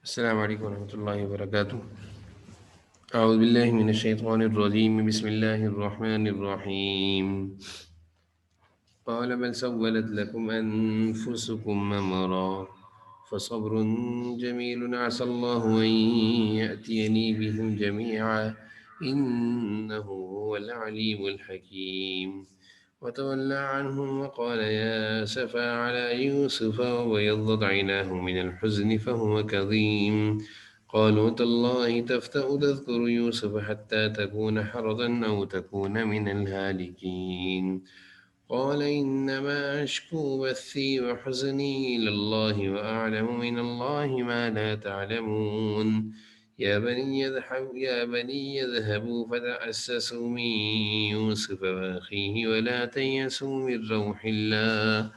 السلام علیکم ورحمۃ اللہ وبرکاتہ۔ اعوذ باللہ من الشیطان الرجیم، بسم اللہ الرحمن الرحیم۔ قال بل سولت لكم أنفسكم أمرا فصبر جميل عسى الله أن يأتيني بهم جميعا إنه هو العليم الحكيم۔ وتولى عنهم وقال يا أسفا على يوسف وابيضت عيناه من الحزن فهو كظيم۔ قالوا تالله تفتأ تذكر يوسف حتى تكون حرضا أو تكون من الهالكين۔ قال إنما أشكو بثي وحزني إلى الله وأعلم من الله ما لا تعلمون۔ يا بني يذهبوا فتأسسوا من يوسف وأخيه ولا تيأسوا من روح الله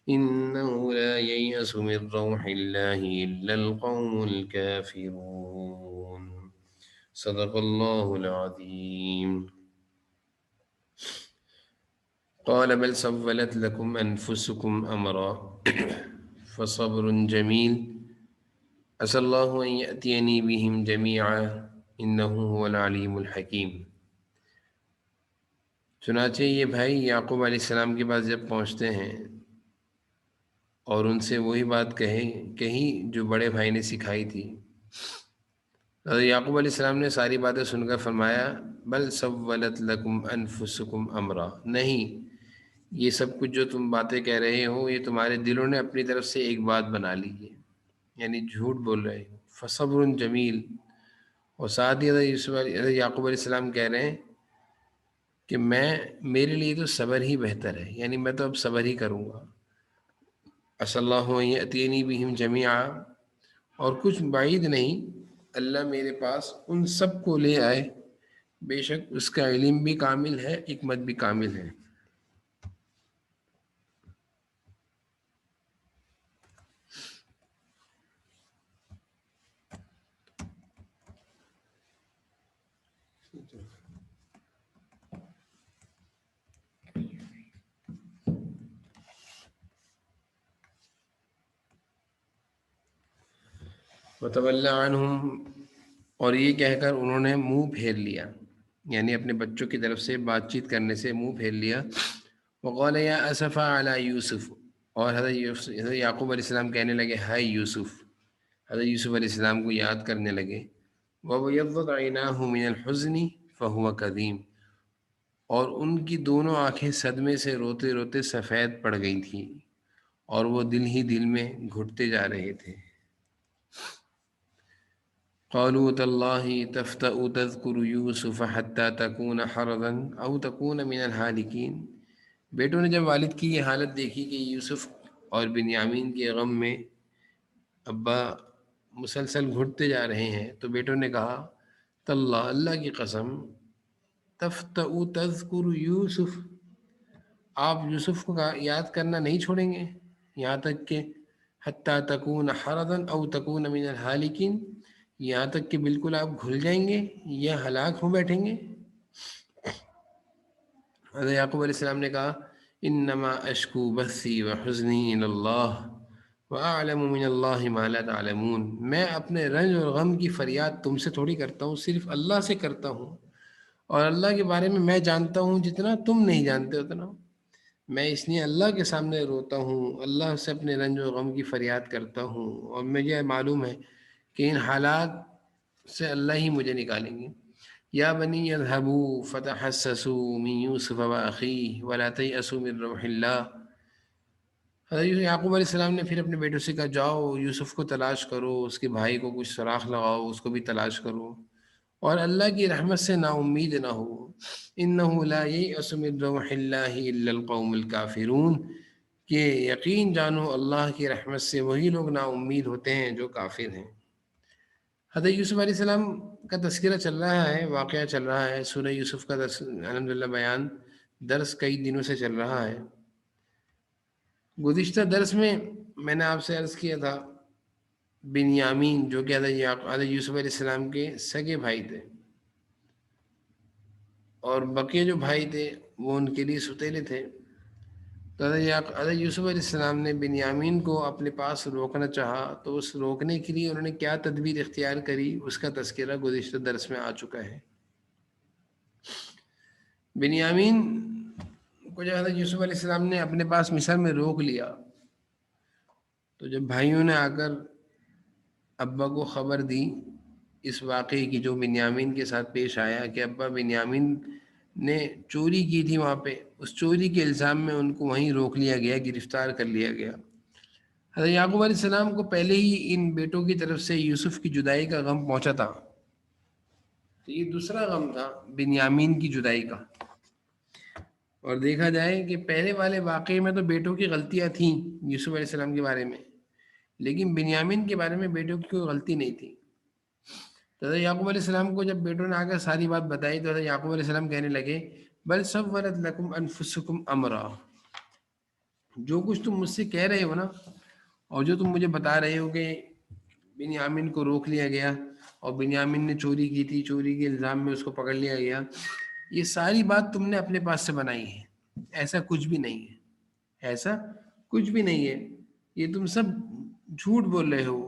إنه لا ييأس من روح الله إلا القوم الكافرون۔ صدق الله العظيم۔ قال بل سولت لكم أنفسكم أمرا فصبر جميل عسى الله أن يأتيني بهم جميعا إنه هو العليم الحكيم۔ چنانچہ یہ بھائی یعقوب علیہ السلام کے پاس جب پہنچتے ہیں اور ان سے وہی بات کہی جو بڑے بھائی نے سکھائی تھی، حضرت یعقوب علیہ السلام نے ساری باتیں سن کر فرمایا بل سولت لکم انفسکم امرا، نہیں، یہ سب کچھ جو تم باتیں کہہ رہے ہو یہ تمہارے دلوں نے اپنی طرف سے ایک بات بنا لی ہے، یعنی جھوٹ بول رہے ہو۔ فصبر جمیل، اور ساتھ ہی حضرت یعقوب علیہ السلام کہہ رہے ہیں کہ میرے لیے تو صبر ہی بہتر ہے، یعنی میں تو اب صبر ہی کروں گا۔ عسى الله أن يأتيني بهم جميعا، اور کچھ بعید نہیں اللہ میرے پاس ان سب کو لے آئے، بے شک اس کا علم بھی کامل ہے، حکمت بھی کامل ہے۔ وتولى عنهم، اور یہ کہہ کر انہوں نے منہ پھیر لیا، یعنی اپنے بچوں کی طرف سے بات چیت کرنے سے منہ پھیر لیا۔ وقال یا اسفا علی یوسف، اور حضرت یعقوب علیہ السلام کہنے لگے ہائے یوسف، حضرت یوسف علیہ السلام کو یاد کرنے لگے۔ وَبَيَضَّتْ عَيْنَاهُ مِنَ الْحُزْنِ فَهُوَ كَظِيمٌ، اور ان کی دونوں آنکھیں صدمے سے روتے روتے سفید پڑ گئی تھیں اور وہ دل ہی دل میں گھٹتے جا رہے تھے۔ قالوا تالله تفتأ تذكر يوسف حتى تكون حرضا أو تكون من الهالكين، بیٹوں نے جب والد کی یہ حالت دیکھی کہ یوسف اور بنیامین کے غم میں ابا مسلسل گھٹتے جا رہے ہیں، تو بیٹوں نے کہا تاللہ، اللہ کی قسم، تفتأ تذکر یوسف، آپ یوسف کو یاد کرنا نہیں چھوڑیں گے یہاں تک کہ حتی تکون حرضا او تکون من الحالکین، یہاں تک کہ بالکل آپ گھل جائیں گے یا ہلاک ہو بیٹھیں گے۔ حضرت یعقوب علیہ السلام نے کہا انما اشکو بثی وحزنی الی اللہ وَأَعْلَمُ مِنَ اللَّهِ مَا لَا تَعْلَمُونَ، میں اپنے رنج اور غم کی فریاد تم سے تھوڑی کرتا ہوں، صرف اللہ سے کرتا ہوں، اور اللہ کے بارے میں جانتا ہوں جتنا تم نہیں جانتے اتنا۔ میں اس لیے اللہ کے سامنے روتا ہوں، اللہ سے اپنے رنج و غم کی فریاد کرتا ہوں، اور مجھے معلوم ہے کہ ان حالات سے اللہ ہی مجھے نکالیں گے۔ یا بنی اذهبوا فتحسسوا من یوسف واخیہ ولا تیأسوا من روح اللہ، حضرت یعقوب علیہ السلام نے پھر اپنے بیٹوں سے کہا جاؤ یوسف کو تلاش کرو، اس کے بھائی کو کچھ سراغ لگاؤ، اس کو بھی تلاش کرو، اور اللہ کی رحمت سے نا امید نہ ہو۔ انہ لا ییأس من روح اللہ الا القوم الکافرون، کہ یقین جانو اللہ کی رحمت سے وہی لوگ نا امید ہوتے ہیں جو کافر ہیں۔ حضرت یوسف علیہ السلام کا تذکرہ چل رہا ہے، واقعہ چل رہا ہے، سورہ یوسف کا الحمدللہ بیان درس کئی دنوں سے چل رہا ہے۔ گزشتہ درس میں نے آپ سے عرض کیا تھا بنیامین جو کہ حضرت یوسف علیہ السلام کے سگے بھائی تھے، اور بقیہ جو بھائی تھے وہ ان کے لیے ستیلے تھے۔ تو حضرت یوسف علیہ السلام نے بنیامین کو اپنے پاس روکنا چاہا، تو اس روکنے کے لیے انہوں نے کیا تدبیر اختیار کری، اس کا تذکرہ گزشتہ درس میں آ چکا ہے۔ بنیامین کو جب حضرت یوسف علیہ السلام نے اپنے پاس مصر میں روک لیا، تو جب بھائیوں نے آ کر ابا کو خبر دی اس واقعے کی جو بنیامین کے ساتھ پیش آیا کہ ابا بنیامین نے چوری کی تھی وہاں پہ، اس چوری کے الزام میں ان کو وہیں روک لیا گیا، گرفتار کر لیا گیا۔ حضرت یعقوب علیہ السلام کو پہلے ہی ان بیٹوں کی طرف سے یوسف کی جدائی کا غم پہنچا تھا، تو یہ دوسرا غم تھا بنیامین کی جدائی کا۔ اور دیکھا جائے کہ پہلے والے واقعے میں تو بیٹوں کی غلطیاں تھیں یوسف علیہ السلام کے بارے میں، لیکن بنیامین کے بارے میں بیٹوں کی کوئی غلطی نہیں تھی۔ تو حضرت یعقوب علیہ السلام کو جب بیٹوں نے آ کر ساری بات بتائی تو حضرت یعقوب علیہ السلام کہنے لگے بل سولت لکم انفسکم امرا، جو کچھ تم مجھ سے کہہ رہے ہو نا، اور جو تم مجھے بتا رہے ہو کہ بنیامین کو روک لیا گیا اور بنیامین نے چوری کی تھی، چوری کے الزام میں اس کو پکڑ لیا گیا، یہ ساری بات تم نے اپنے پاس سے بنائی ہے، ایسا کچھ بھی نہیں ہے، ایسا کچھ بھی نہیں ہے، یہ تم سب جھوٹ بول رہے ہو،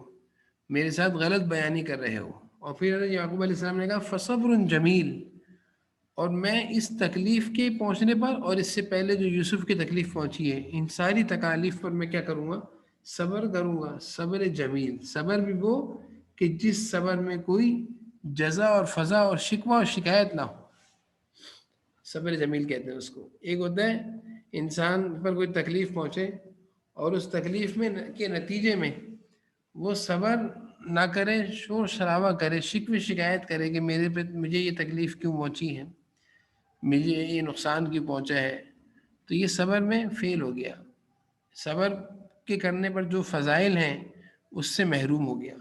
میرے ساتھ غلط بیانی کر رہے ہو۔ اور پھر حضرت یعقوب علیہ السلام نے کہا فصبر جمیل، اور میں اس تکلیف کے پہنچنے پر اور اس سے پہلے جو یوسف کی تکلیف پہنچی ہے، ان ساری تکالیف پر میں کیا کروں گا؟ صبر کروں گا، صبر جمیل، صبر بھی وہ کہ جس صبر میں کوئی جزا اور فضا اور شکوہ اور شکایت نہ ہو، صبر جمیل کہتے ہیں اس کو۔ ایک ہوتا ہے انسان پر کوئی تکلیف پہنچے اور اس تکلیف میں کے نتیجے میں وہ صبر نہ کرے، شور شرابہ کرے، شکوہ شکایت کرے کہ میرے پہ مجھے یہ تکلیف کیوں پہنچی ہے، مجھے یہ نقصان کیوں پہنچا ہے، تو یہ صبر میں فیل ہو گیا، صبر کے کرنے پر جو فضائل ہیں اس سے محروم ہو گیا۔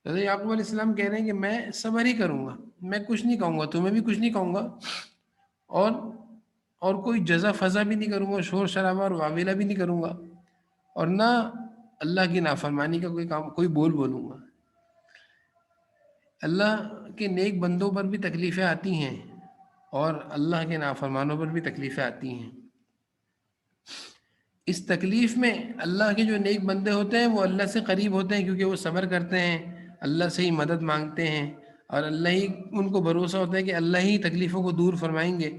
حضرت یعقوب علیہ السلام کہہ رہے ہیں کہ میں صبر ہی کروں گا، میں کچھ نہیں کہوں گا، تمہیں بھی کچھ نہیں کہوں گا، اور اور کوئی جزا فضا بھی نہیں کروں گا، شور شرابہ اور واویلا بھی نہیں کروں گا، اور نہ اللہ کی نافرمانی کا کوئی کام کوئی بولوں گا۔ اللہ کے نیک بندوں پر بھی تکلیفیں آتی ہیں اور اللہ کے نافرمانوں پر بھی تکلیفیں آتی ہیں۔ اس تکلیف میں اللہ کے جو نیک بندے ہوتے ہیں وہ اللہ سے قریب ہوتے ہیں، کیونکہ وہ صبر کرتے ہیں، اللہ سے ہی مدد مانگتے ہیں، اور اللہ ہی ان کو بھروسہ ہوتا ہے کہ اللہ ہی تکلیفوں کو دور فرمائیں گے۔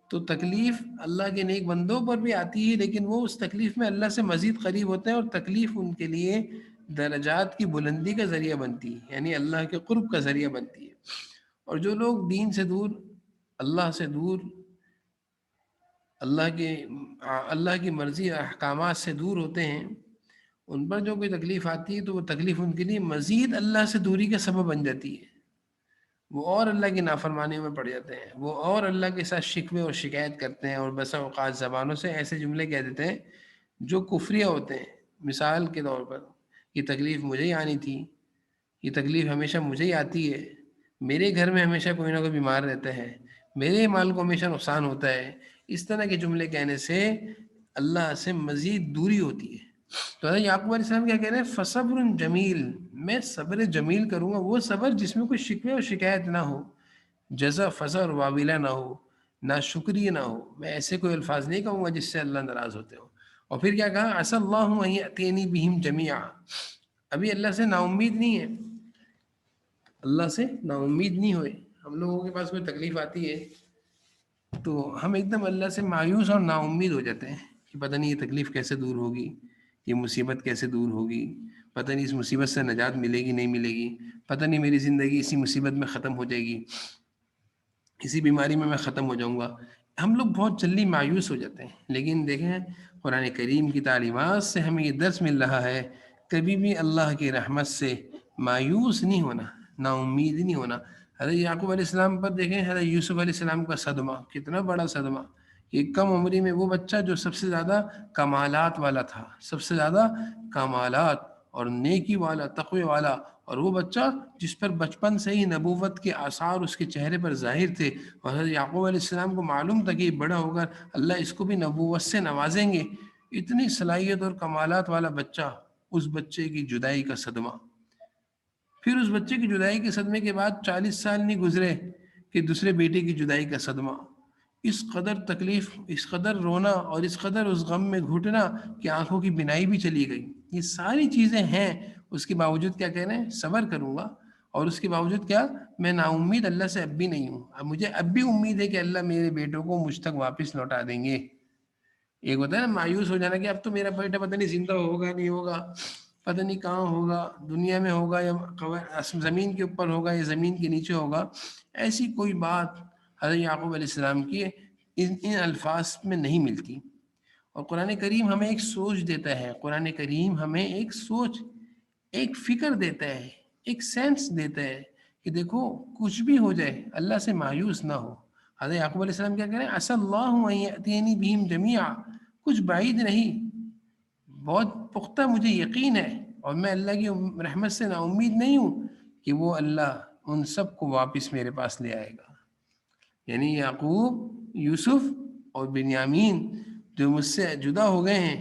تو تکلیف اللہ کے نیک بندوں پر بھی آتی ہے، لیکن وہ اس تکلیف میں اللہ سے مزید قریب ہوتے ہیں، اور تکلیف ان کے لیے درجات کی بلندی کا ذریعہ بنتی ہے، یعنی اللہ کے قرب کا ذریعہ بنتی ہے۔ اور جو لوگ دین سے دور، اللہ سے دور، اللہ کی مرضی اور احکامات سے دور ہوتے ہیں، ان پر جو کوئی تکلیف آتی ہے تو وہ تکلیف ان کے لیے مزید اللہ سے دوری کا سبب بن جاتی ہے، وہ اور اللہ کی نافرمانی میں پڑ جاتے ہیں، وہ اور اللہ کے ساتھ شکوے اور شکایت کرتے ہیں، اور بسا اوقات زبانوں سے ایسے جملے کہہ دیتے ہیں جو کفریہ ہوتے ہیں۔ مثال کے طور پر، یہ تکلیف مجھے ہی آنی تھی، یہ تکلیف ہمیشہ مجھے ہی آتی ہے، میرے گھر میں ہمیشہ کوئی نہ کوئی بیمار رہتا ہے، میرے مال کو ہمیشہ نقصان ہوتا ہے، اس طرح کے جملے کہنے سے اللہ سے مزید دوری ہوتی ہے۔ تو حضرت یعقوب علیہ السلام کیا کہہ رہے ہیں؟ فصبر جمیل، میں صبر جمیل کروں گا، وہ صبر جس میں کوئی شکوے اور شکایت نہ ہو، جزا فضا اور واویلا نہ ہو، نہ شکریہ نہ ہو، میں ایسے کوئی الفاظ نہیں کہوں گا جس سے اللہ ناراض ہوتے ہو۔ اور پھر کیا کہا؟ عسى اللہ ان یأتینی بہم جمیعا، ابھی اللہ سے نا امید نہیں ہے، اللہ سے نا امید نہیں ہوئے۔ ہم لوگوں کے پاس کوئی تکلیف آتی ہے تو ہم ایک دم اللہ سے مایوس اور نا امید ہو جاتے ہیں کہ پتہ نہیں یہ تکلیف کیسے دور ہوگی، یہ مصیبت کیسے دور ہوگی، پتہ نہیں اس مصیبت سے نجات ملے گی نہیں ملے گی، پتہ نہیں میری زندگی اسی مصیبت میں ختم ہو جائے گی، اسی بیماری میں ختم ہو جاؤں گا۔ ہم لوگ بہت جلدی مایوس ہو جاتے ہیں، لیکن دیکھیں قرآن کریم کی تعلیمات سے ہمیں یہ درس مل رہا ہے کبھی بھی اللہ کی رحمت سے مایوس نہیں ہونا، نا امید نہیں ہونا۔ حضرت یعقوب علیہ السلام پر دیکھیں حضرت یوسف علیہ السلام کا صدمہ، کتنا بڑا صدمہ کہ کم عمری میں وہ بچہ جو سب سے زیادہ کمالات والا تھا، سب سے زیادہ کمالات اور نیکی والا، تقوی والا، اور وہ بچہ جس پر بچپن سے ہی نبوت کے آثار اس کے چہرے پر ظاہر تھے، اور حضرت یعقوب علیہ السلام کو معلوم تھا کہ بڑا ہو کر اللہ اس کو بھی نبوت سے نوازیں گے، اتنی صلاحیت اور کمالات والا بچہ، اس بچے کی جدائی کا صدمہ، پھر اس بچے کی جدائی کے صدمے کے بعد 40 سال نہیں گزرے کہ دوسرے بیٹے کی جدائی کا صدمہ، اس قدر تکلیف، اس قدر رونا اور اس قدر اس غم میں گھٹنا کہ آنکھوں کی بینائی بھی چلی گئی، یہ ساری چیزیں ہیں، اس کے باوجود کیا کہہ رہے ہیں؟ صبر کروں گا، اور اس کے باوجود کیا، میں نا امید اللہ سے اب بھی نہیں ہوں، اب مجھے اب بھی امید ہے کہ اللہ میرے بیٹوں کو مجھ تک واپس لوٹا دیں گے۔ ایک ہوتا ہے نا مایوس ہو جانا کہ اب تو میرا بیٹا پتہ نہیں زندہ ہوگا نہیں ہوگا، پتہ نہیں کہاں ہوگا، دنیا میں ہوگا یا زمین کے اوپر ہوگا یا زمین کے نیچے ہوگا، ایسی کوئی بات حضرت یعقوب علیہ السلام کی ان الفاظ میں نہیں ملتی۔ اور قرآن کریم ہمیں ایک سوچ دیتا ہے، قرآن کریم ہمیں ایک سوچ، ایک فکر دیتا ہے، ایک سینس دیتا ہے کہ دیکھو کچھ بھی ہو جائے اللہ سے مایوس نہ ہو۔ حضرت یعقوب علیہ السلام کیا کہہ رہے ہیں؟ عسى اللہ ان یأتینی بہم جمیعا، کچھ بعید نہیں، بہت پختہ مجھے یقین ہے، اور میں اللہ کی رحمت سے نا امید نہیں ہوں کہ وہ اللہ ان سب کو واپس میرے پاس لے آئے گا۔ یعنی یعقوب، یوسف اور بنیامین جو مجھ سے جدا ہو گئے ہیں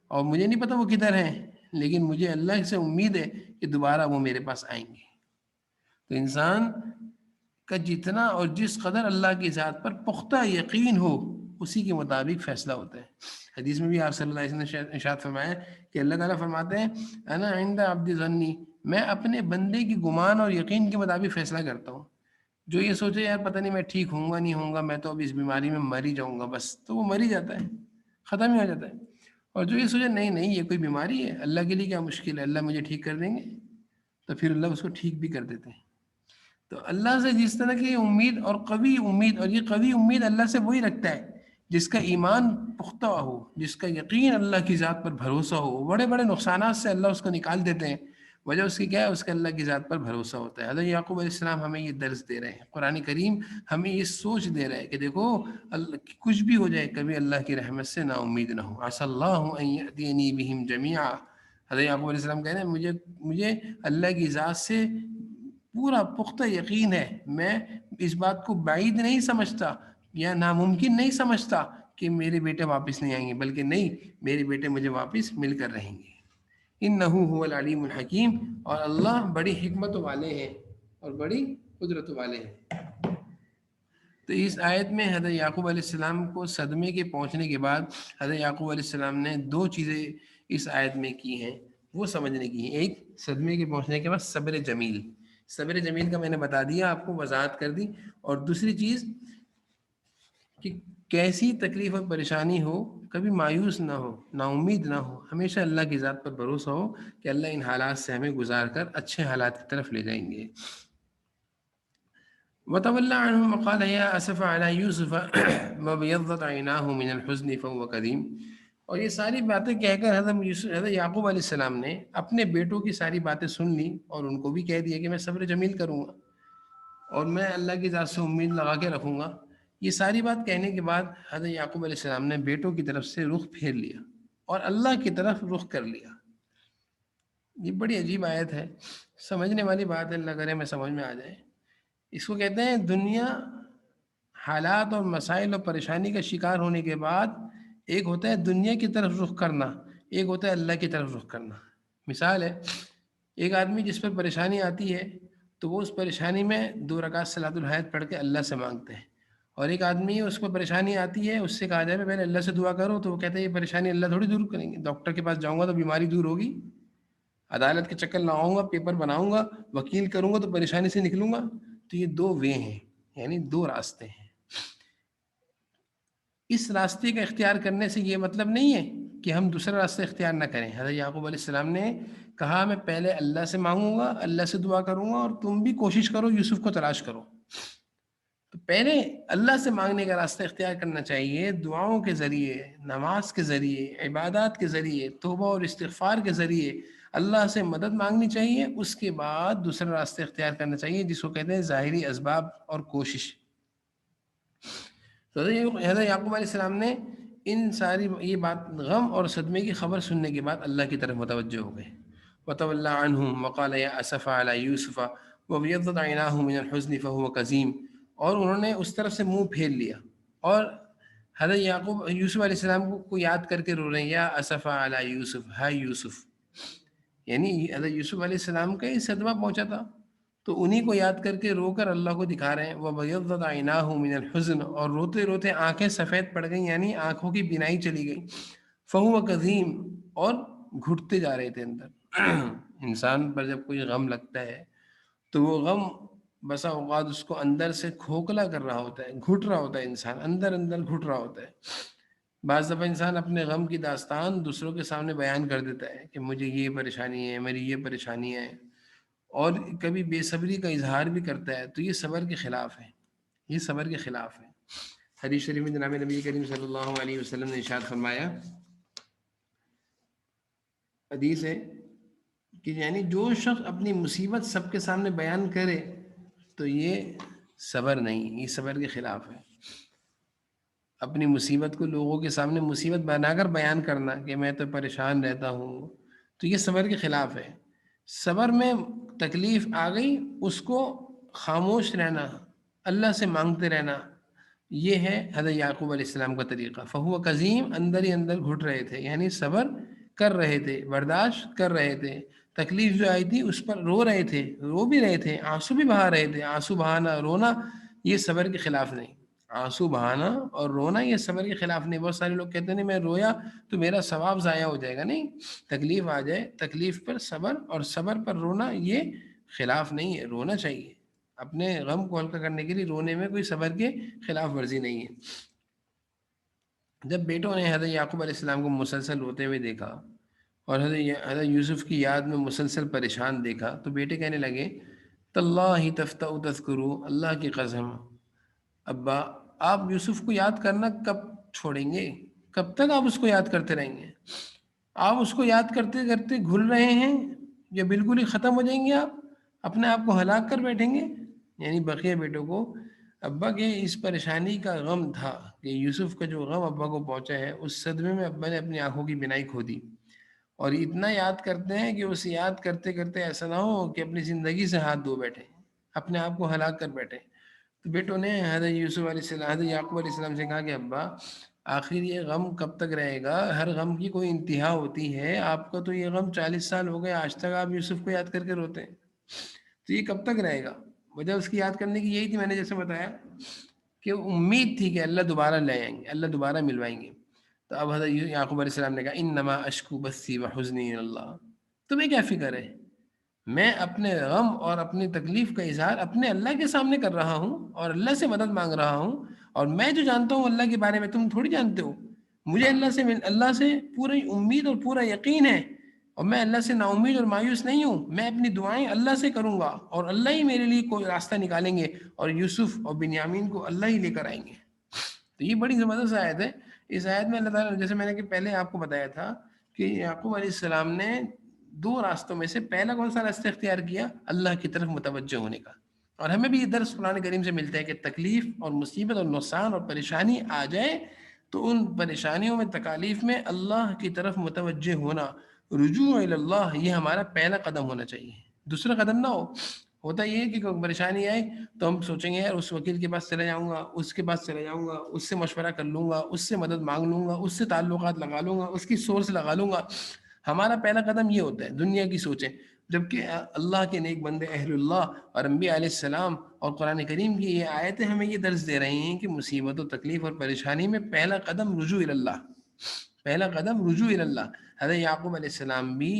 اور مجھے نہیں پتا وہ کدھر ہیں، لیکن مجھے اللہ سے امید ہے کہ دوبارہ وہ میرے پاس آئیں گے۔ تو انسان کا جتنا اور جس قدر اللہ کی ذات پر پختہ یقین ہو، اسی کے مطابق فیصلہ ہوتا ہے۔ حدیث میں بھی آپ صلی اللہ علیہ وسلم نے ارشاد فرمایا کہ اللہ تعالیٰ فرماتے ہیں انا عند عبد ظنی، میں اپنے بندے کی گمان اور یقین کے مطابق فیصلہ کرتا ہوں۔ جو یہ سوچے یار پتہ نہیں میں ٹھیک ہوں گا نہیں ہوں گا، میں تو اب اس بیماری میں مر ہی جاؤں گا بس، تو وہ مر ہی جاتا ہے، ختم ہی ہو جاتا ہے۔ اور جو یہ سوچے نہیں نہیں یہ کوئی بیماری ہے، اللہ کے لیے کیا مشکل ہے، اللہ مجھے ٹھیک کر دیں گے، تو پھر اللہ اس کو ٹھیک بھی کر دیتے ہیں۔ تو اللہ سے جس طرح کی امید اور قوی امید، اور یہ قوی امید اللہ سے وہی رکھتا ہے جس کا ایمان پختہ ہو، جس کا یقین اللہ کی ذات پر بھروسہ ہو۔ بڑے بڑے نقصانات سے اللہ اس کو نکال دیتے ہیں، وجہ اس کی کیا ہے؟ اس کا اللہ کی ذات پر بھروسہ ہوتا ہے۔ حضرت یعقوب علیہ السلام ہمیں یہ درس دے رہے ہیں، قرآن کریم ہمیں یہ سوچ دے رہا ہے کہ دیکھو کچھ بھی ہو جائے کبھی اللہ کی رحمت سے نا امید نہ ہو۔ عسى اللہ ان یأتینی بہم جمیعا، حضرت یعقوب علیہ السلام کہہ رہے ہیں مجھے اللہ کی ذات سے پورا پختہ یقین ہے، میں اس بات کو بعید نہیں سمجھتا یا ناممکن نہیں سمجھتا کہ میرے بیٹے واپس نہیں آئیں گے، بلکہ نہیں، میرے بیٹے مجھے واپس مل کر رہیں گے۔ انہ هو العلیم الحکیم، اور اللہ بڑی حکمت والے ہیں اور بڑی قدرت والے ہیں۔ تو اس آیت میں حضرت یعقوب علیہ السلام کو صدمے کے پہنچنے کے بعد حضرت یعقوب علیہ السلام نے دو چیزیں اس آیت میں کی ہیں، وہ سمجھنے کی ہیں۔ ایک، صدمے کے پہنچنے کے بعد صبر جمیل، صبر جمیل کا میں نے بتا دیا آپ کو، وضاحت کر دی۔ اور دوسری چیز کہ کیسی تکلیف اور پریشانی ہو کبھی مایوس نہ ہو، نا امید نہ ہو، ہمیشہ اللہ کی ذات پر بھروسہ ہو کہ اللہ ان حالات سے ہمیں گزار کر اچھے حالات کی طرف لے جائیں گے۔ وَتَوَلَّى عَنْهُمْ وَقَالَ يَا أَسَفَ عَلَى يُوسُفَ وَابْيَضَّتْ عَيْنَاهُ مِنَ الْحُزْنِ فَهُوَ كَظِيمٌ۔ اور یہ ساری باتیں کہہ کر حضرت یعقوب علیہ السلام نے اپنے بیٹوں کی ساری باتیں سن لی، اور ان کو بھی کہہ دیا کہ میں صبر جمیل کروں گا اور میں اللہ کی ذات سے امید لگا کے رکھوں گا۔ یہ ساری بات کہنے کے بعد حضرت یعقوب علیہ السلام نے بیٹوں کی طرف سے رخ پھیر لیا اور اللہ کی طرف رخ کر لیا۔ یہ بڑی عجیب آیت ہے، سمجھنے والی بات ہے، اللہ کرے میں سمجھ میں آ جائے۔ اس کو کہتے ہیں دنیا حالات اور مسائل اور پریشانی کا شکار ہونے کے بعد ایک ہوتا ہے دنیا کی طرف رخ کرنا، ایک ہوتا ہے اللہ کی طرف رخ کرنا۔ مثال ہے، ایک آدمی جس پر پریشانی آتی ہے تو وہ اس پریشانی میں 2 رکعت صلاۃ الحاجت پڑھ کے اللہ سے مانگتے ہیں، اور ایک آدمی اس کو پریشانی آتی ہے، اس سے کہا جائے پہلے اللہ سے دعا کرو، تو وہ کہتے ہیں یہ پریشانی اللہ تھوڑی دور کریں گے، ڈاکٹر کے پاس جاؤں گا تو بیماری دور ہوگی، عدالت کے چکر لگاؤں گا، پیپر بناؤں گا، وکیل کروں گا تو پریشانی سے نکلوں گا۔ تو یہ 2 وے ہیں، یعنی 2 راستے ہیں۔ اس راستے کا اختیار کرنے سے یہ مطلب نہیں ہے کہ ہم دوسرا راستہ اختیار نہ کریں۔ حضرت یعقوب علیہ السلام نے کہا میں پہلے اللہ سے مانگوں گا، اللہ سے دعا کروں گا، اور تم بھی کوشش کرو یوسف کو تلاش کرو۔ تو پہلے اللہ سے مانگنے کا راستہ اختیار کرنا چاہیے، دعاؤں کے ذریعے، نماز کے ذریعے، عبادات کے ذریعے، توبہ اور استغفار کے ذریعے اللہ سے مدد مانگنی چاہیے۔ اس کے بعد دوسرا راستہ اختیار کرنا چاہیے جس کو کہتے ہیں ظاہری اسباب اور کوشش۔ تو حضرت یعقوب علیہ السلام نے ان ساری یہ بات، غم اور صدمے کی خبر سننے کے بعد اللہ کی طرف متوجہ ہو گئے۔ وَتَوَلَّى عَنْهُمْ وَقَالَ يَا أَسَفَ عَلَى يُوسُفَ وَابْيَضَّتْ عَيْنَاهُ مِنَ الْحُزْنِ فَهُوَ كَظِيمٌ، اور انہوں نے اس طرف سے منہ پھیر لیا، اور حضرت یعقوب یوسف علیہ السلام کو یاد کر کے رو رہے ہیں، یا اسف علی یوسف، ہائے یوسف، یعنی حضرت یوسف علیہ السلام کا یہ صدمہ پہنچا تھا تو انہی کو یاد کر کے رو کر اللہ کو دکھا رہے ہیں. وَبَيَضَّتْ عَيْنَاهُ مِنَ الْحُزْنِ، اور روتے روتے آنکھیں سفید پڑ گئیں، یعنی آنکھوں کی بینائی چلی گئی. فَهُوَ كَظِيمٌ، اور گھٹتے جا رہے تھے اندر. انسان پر جب کوئی غم لگتا ہے تو وہ غم بسا اوقات اس کو اندر سے کھوکھلا کر رہا ہوتا ہے، گھٹ رہا ہوتا ہے، انسان اندر اندر گھٹ رہا ہوتا ہے. بعض دفعہ انسان اپنے غم کی داستان دوسروں کے سامنے بیان کر دیتا ہے کہ مجھے یہ پریشانی ہے، میری یہ پریشانی ہے، اور کبھی بے صبری کا اظہار بھی کرتا ہے. تو یہ صبر کے خلاف ہے، یہ صبر کے خلاف ہے. حدیث شریف میں جناب نبی کریم صلی اللہ علیہ وسلم نے ارشاد فرمایا، حدیث ہے کہ یعنی جو شخص اپنی مصیبت سب کے سامنے بیان کرے تو یہ صبر نہیں، یہ صبر کے خلاف ہے. اپنی مصیبت کو لوگوں کے سامنے مصیبت بنا کر بیان کرنا کہ میں تو پریشان رہتا ہوں، تو یہ صبر کے خلاف ہے. صبر میں تکلیف آ گئی، اس کو خاموش رہنا، اللہ سے مانگتے رہنا، یہ ہے حضرت یعقوب علیہ السلام کا طریقہ. فہو قزیم، اندر ہی اندر گھٹ رہے تھے، یعنی صبر کر رہے تھے، برداشت کر رہے تھے. تکلیف جو آئی تھی اس پر رو رہے تھے، رو بھی رہے تھے، آنسو بھی بہا رہے تھے. آنسو بہانا، رونا، یہ صبر کے خلاف نہیں. آنسو بہانا اور رونا یہ صبر کے خلاف نہیں. بہت سارے لوگ کہتے ہیں نہیں میں رویا تو میرا ثواب ضائع ہو جائے گا. نہیں، تکلیف آ جائے، تکلیف پر صبر، اور صبر پر رونا یہ خلاف نہیں ہے، رونا چاہیے. اپنے غم کو ہلکا کرنے کے لیے رونے میں کوئی صبر کے خلاف ورزی نہیں ہے. جب بیٹوں نے حضرت یعقوب علیہ السلام کو مسلسل روتے ہوئے دیکھا اور حضرت یوسف کی یاد میں مسلسل پریشان دیکھا تو بیٹے کہنے لگے تاللہ تفتأ تذکرو، اللہ کی قسم ابا آپ یوسف کو یاد کرنا کب چھوڑیں گے؟ کب تک آپ اس کو یاد کرتے رہیں گے؟ آپ اس کو یاد کرتے کرتے گھل رہے ہیں یا بالکل ہی ختم ہو جائیں گے؟ آپ اپنے آپ کو ہلاک کر بیٹھیں گے؟ یعنی بقیہ بیٹوں کو ابا کے اس پریشانی کا غم تھا کہ یوسف کا جو غم ابا کو پہنچا ہے، اس صدمے میں ابا نے اپنی آنکھوں کی بینائی کھو دی. اور اتنا یاد کرتے ہیں کہ اسے یاد کرتے کرتے ایسا نہ ہو کہ اپنی زندگی سے ہاتھ دھو بیٹھے، اپنے آپ کو ہلاک کر بیٹھے. تو بیٹوں نے حضرت یوسف علیہ السلام، حضرت یعقوب علیہ السلام سے کہا کہ ابا آخر یہ غم کب تک رہے گا؟ ہر غم کی کوئی انتہا ہوتی ہے. آپ کا تو یہ غم 40 سال ہو گئے، آج تک آپ یوسف کو یاد کر کے روتے ہیں، تو یہ کب تک رہے گا؟ وجہ اس کی یاد کرنے کی یہی تھی، میں نے جیسے بتایا کہ امید تھی کہ اللہ دوبارہ لے آئیں گے، اللہ دوبارہ ملوائیں گے. تو اب حضرت یعقوب علیہ السلام نے کہا انما اشکو بثی وحزنی الی اللہ، تمہیں کیا فکر ہے؟ میں اپنے غم اور اپنی تکلیف کا اظہار اپنے اللہ کے سامنے کر رہا ہوں اور اللہ سے مدد مانگ رہا ہوں. اور میں جو جانتا ہوں اللہ کے بارے میں تم تھوڑی جانتے ہو. مجھے اللہ سے پوری امید اور پورا یقین ہے، اور میں اللہ سے نا امید اور مایوس نہیں ہوں. میں اپنی دعائیں اللہ سے کروں گا اور اللہ ہی میرے لیے کوئی راستہ نکالیں گے، اور یوسف اور بنیامین کو اللہ ہی لے کر آئیں گے. تو یہ بڑی زبردست آیت ہے. اس آیت میں اللہ تعالیٰ نے، جیسے میں نے کہ پہلے آپ کو بتایا تھا کہ یعقوب علیہ السلام نے دو راستوں میں سے پہلا کون سا راستہ اختیار کیا؟ اللہ کی طرف متوجہ ہونے کا. اور ہمیں بھی یہ درس قرآن کریم سے ملتا ہے کہ تکلیف اور مصیبت اور نقصان اور پریشانی آ جائے تو ان پریشانیوں میں، تکالیف میں اللہ کی طرف متوجہ ہونا، رجوع الی اللہ، یہ ہمارا پہلا قدم ہونا چاہیے. دوسرا قدم نہ ہو. ہوتا یہ ہے کہ کوئی پریشانی آئے تو ہم سوچیں گے یار اس وکیل کے پاس چلے جاؤں گا، اس کے پاس چلے جاؤں گا، اس سے مشورہ کر لوں گا، اس سے مدد مانگ لوں گا، اس سے تعلقات لگا لوں گا، اس کی سورس لگا لوں گا. ہمارا پہلا قدم یہ ہوتا ہے، دنیا کی سوچیں. جبکہ اللہ کے نیک بندے اہل اللہ اور انبیاء علیہ السلام اور قرآن کریم کی یہ آیتیں ہمیں یہ درس دے رہی ہیں کہ مصیبت و تکلیف اور پریشانی میں پہلا قدم رجوع الی اللہ، پہلا قدم رجوع الی اللہ. حضرت یعقوب علیہ السلام بھی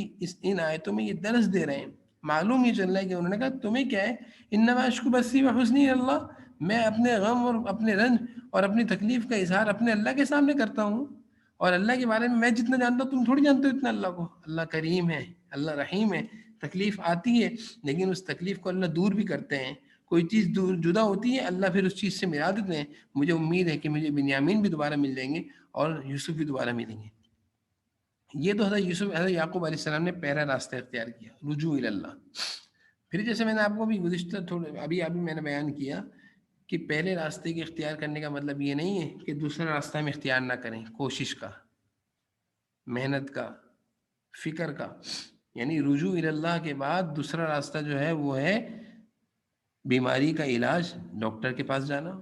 ان آیتوں میں یہ درس دے رہے ہیں. معلوم یہ چل رہا ہے کہ انہوں نے کہا تمہیں کیا ہے، انما اشکو بثی وحزنی الی اللہ، میں اپنے غم اور اپنے رنج اور اپنی تکلیف کا اظہار اپنے اللہ کے سامنے کرتا ہوں. اور اللہ کے بارے میں جتنا جانتا ہوں تم تھوڑی جانتے ہو اتنا اللہ کو. اللہ کریم ہے، اللہ رحیم ہے. تکلیف آتی ہے لیکن اس تکلیف کو اللہ دور بھی کرتے ہیں. کوئی چیز دور جدا ہوتی ہے، اللہ پھر اس چیز سے ملا دیتے ہیں. مجھے امید ہے کہ مجھے بنیامین بھی دوبارہ مل جائیں گے اور یوسف بھی دوبارہ ملیں گے. یہ تو حضرت یعقوب علیہ السلام نے پہلا راستہ اختیار کیا، رجوع الی اللہ. پھر جیسے میں نے آپ کو بھی گزشتہ ابھی میں نے بیان کیا کہ پہلے راستے کے اختیار کرنے کا مطلب یہ نہیں ہے کہ دوسرا راستہ ہم اختیار نہ کریں. کوشش کا، محنت کا، فکر کا. یعنی رجوع الی اللہ کے بعد دوسرا راستہ جو ہے وہ ہے بیماری کا علاج، ڈاکٹر کے پاس جانا.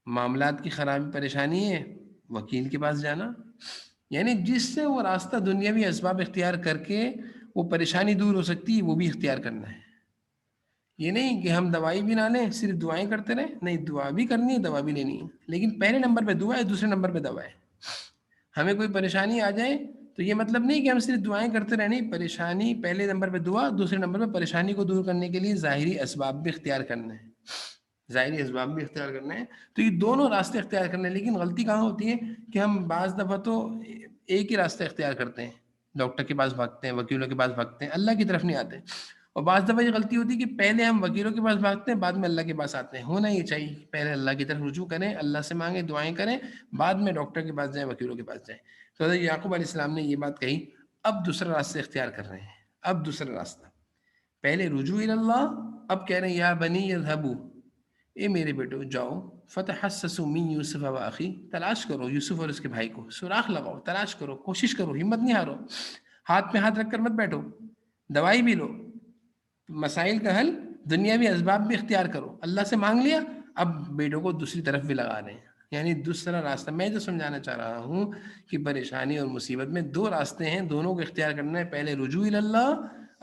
معاملات کی خرابی پریشانی ہے، وکیل کے پاس جانا. یعنی جس سے وہ راستہ دنیاوی اسباب اختیار کر کے وہ پریشانی دور ہو سکتی ہے وہ بھی اختیار کرنا ہے. یہ نہیں کہ ہم دوائی بھی نہ لیں، صرف دعائیں کرتے رہیں، نہیں، دعا بھی کرنی ہے، دوا بھی لینی ہے، لیکن پہلے نمبر پہ دعا ہے، دوسرے نمبر پہ دوا ہے۔ ہمیں کوئی پریشانی آ جائے تو یہ مطلب نہیں کہ ہم صرف دعائیں کرتے رہیں، نہیں، پریشانی پہلے نمبر پہ دعا، دوسرے نمبر پہ پریشانی کو دور کرنے کے لیے ظاہری اسباب بھی اختیار کرنے ہیں، ظاہری اسباب بھی اختیار کرنے ہیں۔ تو یہ دونوں راستے اختیار کرنے ہیں، لیکن غلطی کہاں ہوتی ہے کہ ہم بعض دفعہ تو ایک ہی راستہ اختیار کرتے ہیں، ڈاکٹر کے پاس بھاگتے ہیں، وکیلوں کے پاس بھاگتے ہیں، اللہ کی طرف نہیں آتے۔ اور بعض دفعہ یہ غلطی ہوتی ہے کہ پہلے ہم وکیلوں کے پاس بھاگتے ہیں، بعد میں اللہ کے پاس آتے ہیں۔ ہونا یہ چاہیے کہ پہلے اللہ کی طرف رجوع کریں، اللہ سے مانگیں، دعائیں کریں، بعد میں ڈاکٹر کے پاس جائیں، وکیلوں کے پاس جائیں۔ تو حضرت یعقوب علیہ السلام نے یہ بات کہی، اب دوسرا راستہ اختیار کر رہے ہیں، اب دوسرا راستہ، پہلے رجوع اللہ، اب کہہ رہے ہیں یا بنی اذهبوا، اے میرے بیٹو جاؤ، فتحسسوا من یوسف و اخی، تلاش کرو یوسف اور اس کے بھائی کو، سراغ لگاؤ، تلاش کرو، کوشش کرو، ہمت نہیں ہارو، ہاتھ پہ ہاتھ رکھ کر مت بیٹھو، دوائی بھی لو، مسائل کا حل، دنیاوی اسباب بھی اختیار کرو، اللہ سے مانگ لیا، اب بیٹوں کو دوسری طرف بھی لگا رہے ہیں، یعنی دوسرا راستہ۔ میں جو سمجھانا چاہ رہا ہوں کہ پریشانی اور مصیبت میں دو راستے ہیں، دونوں کو اختیار کرنا ہے، پہلے رجوع اللہ،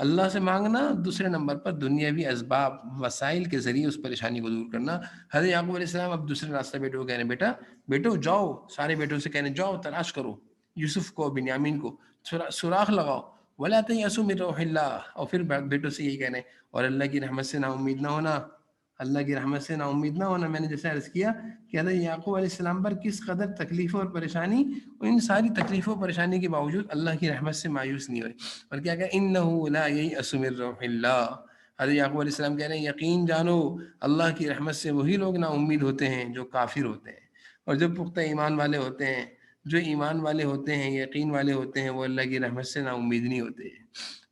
اللہ سے مانگنا، دوسرے نمبر پر دنیاوی اسباب، وسائل کے ذریعے اس پریشانی کو دور کرنا۔ حضرت یعقوب علیہ السلام اب دوسرے راستہ بیٹوں کو کہہ رہے ہیں، بیٹو جاؤ، سارے بیٹوں سے کہہ رہے ہیں جاؤ، تلاش کرو یوسف کو، بنیامین کو، سوراخ لگاؤ، ولا تیأسوا من روح اللہ، اور پھر بیٹوں سے یہی کہنے، اور اللہ کی رحمت سے نا امید نہ ہونا، اللہ کی رحمت سے نا امید نہ ہونا۔ میں نے جیسے عرض کیا کہ حضرت یعقوب علیہ السلام پر کس قدر تکلیفوں اور پریشانی، ان ساری تکلیفوں اور پریشانی کے باوجود اللہ کی رحمت سے مایوس نہیں ہوئے، اور کیا کہ انہ لا ییأس من روح اللہ، حضرت یعقوب علیہ السلام کہہ رہے ہیں یقین جانو اللہ کی رحمت سے وہی لوگ نا امید ہوتے ہیں جو کافر ہوتے ہیں، اور جو پختہ ایمان والے ہوتے ہیں، جو ایمان والے ہوتے ہیں، یقین والے ہوتے ہیں، وہ اللہ کی رحمت سے نا امید نہیں ہوتے۔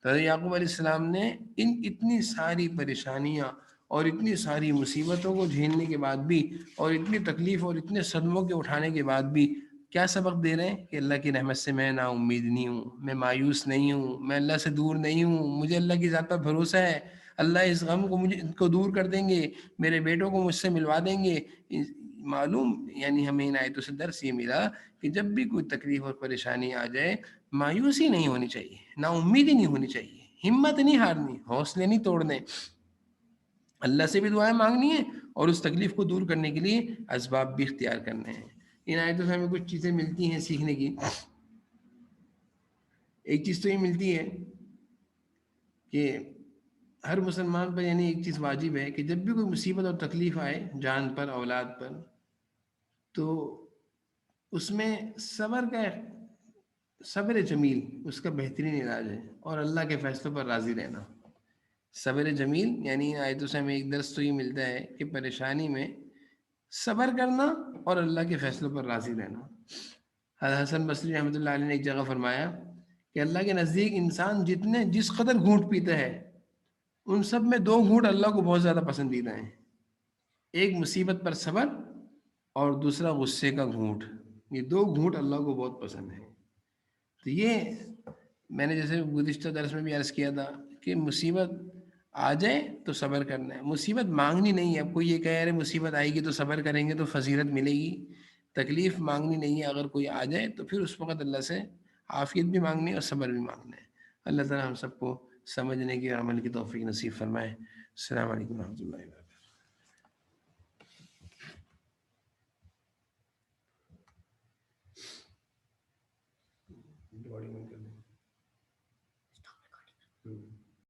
تو حضرت یعقوب علیہ السلام نے ان اتنی ساری پریشانیاں اور اتنی ساری مصیبتوں کو جھیلنے کے بعد بھی، اور اتنی تکلیف اور اتنے صدموں کے اٹھانے کے بعد بھی کیا سبق دے رہے ہیں کہ اللہ کی رحمت سے میں نا امید نہیں ہوں، میں مایوس نہیں ہوں، میں اللہ سے دور نہیں ہوں، مجھے اللہ کی ذات پر بھروسہ ہے، اللہ اس غم کو دور کر دیں گے، میرے بیٹوں کو مجھ سے ملوا دیں گے۔ معلوم یعنی ہمیں ان آیتوں سے درس یہ ملا کہ جب بھی کوئی تکلیف اور پریشانی آ جائے، مایوسی نہیں ہونی چاہیے، نا امیدی نہیں ہونی چاہیے، ہمت نہیں ہارنی، حوصلے نہیں توڑنے، اللہ سے بھی دعائیں مانگنی ہے، اور اس تکلیف کو دور کرنے کے لیے اسباب بھی اختیار کرنے ہیں۔ ان آیتوں سے ہمیں کچھ چیزیں ملتی ہیں سیکھنے کی۔ ایک چیز تو یہ ملتی ہے کہ ہر مسلمان پر یعنی ایک چیز واجب ہے کہ جب بھی کوئی مصیبت اور تکلیف آئے جان پر، اولاد پر، تو اس میں صبر جمیل اس کا بہترین علاج ہے، اور اللہ کے فیصلوں پر راضی رہنا۔ صبر جمیل یعنی ان آیتوں سے ہمیں ایک درس تو یہ ملتا ہے کہ پریشانی میں صبر کرنا اور اللہ کے فیصلوں پر راضی رہنا۔ حضرت حسن بصری رحمۃ اللہ علیہ نے ایک جگہ فرمایا کہ اللہ کے نزدیک انسان جس قدر گھونٹ پیتا ہے، ان سب میں دو گھونٹ اللہ کو بہت زیادہ پسندیدہ ہیں، ایک مصیبت پر صبر، اور دوسرا غصے کا گھونٹ، یہ دو گھونٹ اللہ کو بہت پسند ہیں۔ تو یہ میں نے جیسے گزشتہ درس میں بھی عرض کیا تھا کہ مصیبت آ جائے تو صبر کرنا ہے، مصیبت مانگنی نہیں ہے۔ اب کوئی یہ کہہ رہے مصیبت آئے گی تو صبر کریں گے تو فضیلت ملے گی، تکلیف مانگنی نہیں ہے، اگر کوئی آ جائے تو پھر اس وقت اللہ سے عافیت بھی مانگنی ہے اور صبر بھی مانگنا ہے۔ اللہ تعالیٰ ہم سب کو سمجھنے کی اور عمل کی توفیق نصیب فرمائے۔ السلام علیکم و رحمۃ اللہ وبرکاتہ۔